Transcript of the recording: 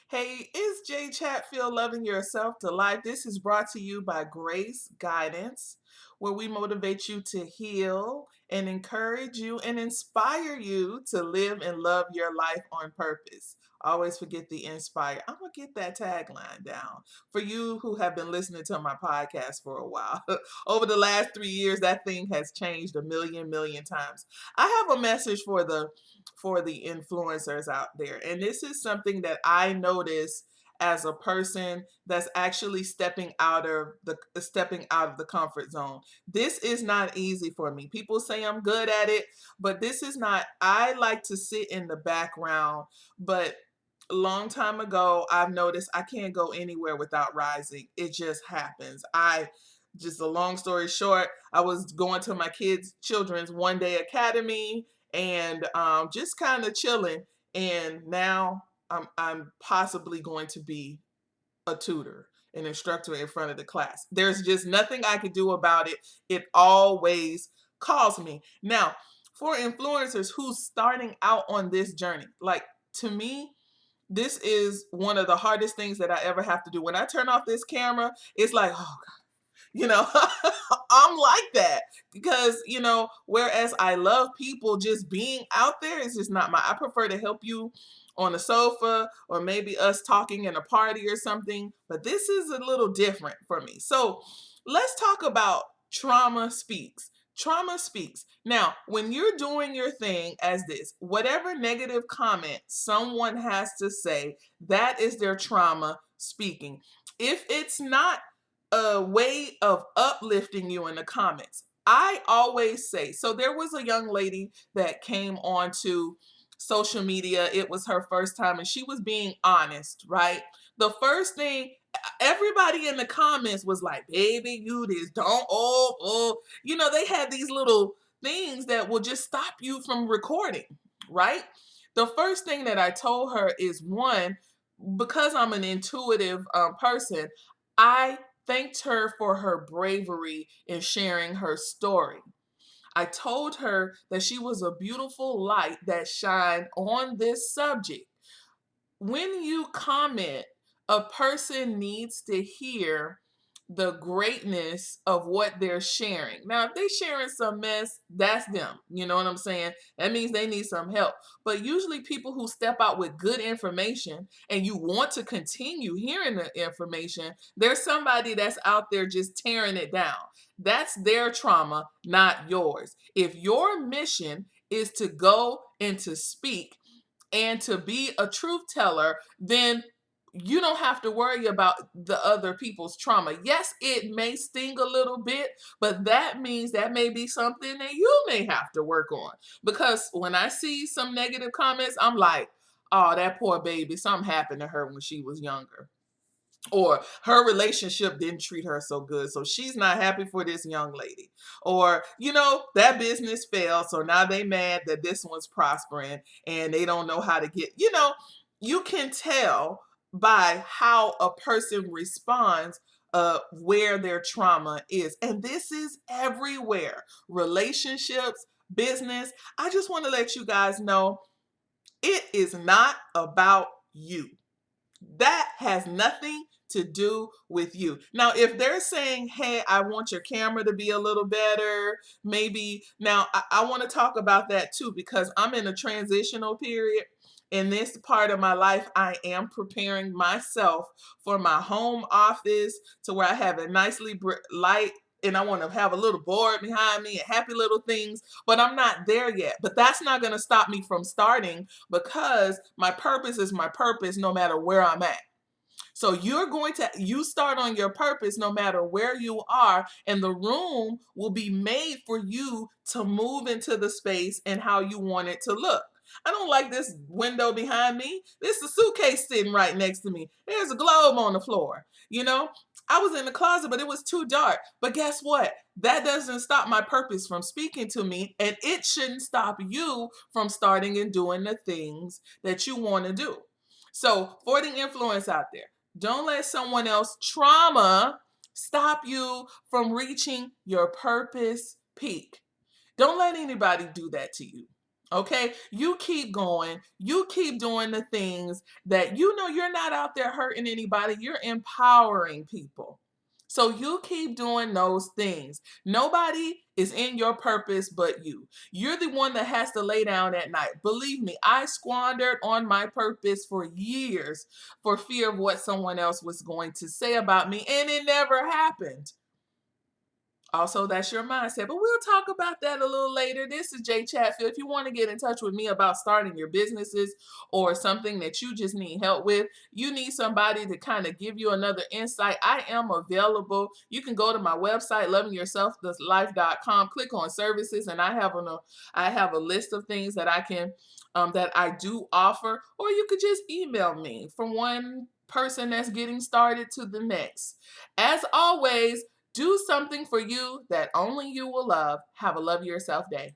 Hey, it's Jay Chatfield, Loving Yourself to Life. This is brought to you by Grace Guidance, where we motivate you to heal and encourage you and inspire you to live and love your life on purpose. Always forget the inspire. I'm going to get that tagline down for you who have been listening to my podcast for a while. Over the last 3 years, that thing has changed a million times. I have a message for the influencers out there. And this is something that I notice as a person that's actually stepping out of the comfort zone. This is not easy for me. People say I'm good at it, but this is not. I like to sit in the background, but a long time ago I've noticed I can't go anywhere without rising. It just happens. I just a long story short, I was going to my children's one day academy and just kind of chilling. And now I'm possibly going to be a tutor, an instructor in front of the class. There's just nothing I could do about it. It always calls me. Now, for influencers who's starting out on this journey, like to me, this is one of the hardest things that I ever have to do. When I turn off this camera, it's like, oh, you know, I'm like that because, whereas I love people, just being out there is just not I prefer to help you on the sofa or maybe us talking in a party or something. But this is a little different for me. So let's talk about trauma speaks. Trauma speaks. Now, when you're doing your thing as this, whatever negative comment someone has to say, that is their trauma speaking. If it's not a way of uplifting you in the comments. I always say, so there was a young lady that came onto social media. It was her first time and she was being honest, right? The first thing, everybody in the comments was like, baby, you this, don't, they had these little things that will just stop you from recording, right? The first thing that I told her is one, because I'm an intuitive person, I thanked her for her bravery in sharing her story. I told her that she was a beautiful light that shined on this subject. When you comment, a person needs to hear the greatness of what they're sharing. Now, if they're sharing some mess, that's them. You know what I'm saying? That means they need some help. But usually, people who step out with good information and you want to continue hearing the information, there's somebody that's out there just tearing it down. That's their trauma, not yours. If your mission is to go and to speak, and to be a truth teller, then you don't have to worry about the other people's trauma. Yes, it may sting a little bit, but that means that may be something that you may have to work on. Because when I see some negative comments, I'm like, oh, that poor baby, something happened to her when she was younger. Or her relationship didn't treat her so good, so she's not happy for this young lady. Or, that business failed, so now they mad that this one's prospering and they don't know how to you can tell by how a person responds where their trauma is. And this is everywhere. Relationships, business. I just want to let you guys know it is not about you. That has nothing to do with you. Now, if they're saying, hey, I want your camera to be a little better, maybe now I want to talk about that too, because I'm in a transitional period. In this part of my life, I am preparing myself for my home office to where I have a nicely light and I want to have a little board behind me and happy little things, but I'm not there yet. But that's not going to stop me from starting because my purpose is my purpose no matter where I'm at. So you start on your purpose no matter where you are, and the room will be made for you to move into the space and how you want it to look. I don't like this window behind me. This is a suitcase sitting right next to me. There's a globe on the floor. I was in the closet, but it was too dark. But guess what? That doesn't stop my purpose from speaking to me, and it shouldn't stop you from starting and doing the things that you want to do. So, for the influence out there, don't let someone else's trauma stop you from reaching your purpose peak. Don't let anybody do that to you. Okay, you keep going. You keep doing the things that you know you're not out there hurting anybody, you're empowering people. So you keep doing those things. Nobody is in your purpose but you. You're the one that has to lay down at night. Believe me, I squandered on my purpose for years for fear of what someone else was going to say about me, and it never happened. Also, that's your mindset. But we'll talk about that a little later. This is Jay Chatfield. If you want to get in touch with me about starting your businesses or something that you just need help with, you need somebody to kind of give you another insight, I am available. You can go to my website, lovingyourselftolife.com, click on services, and I have a list of things that that I do offer, or you could just email me from one person that's getting started to the next. As always, do something for you that only you will love. Have a love yourself day.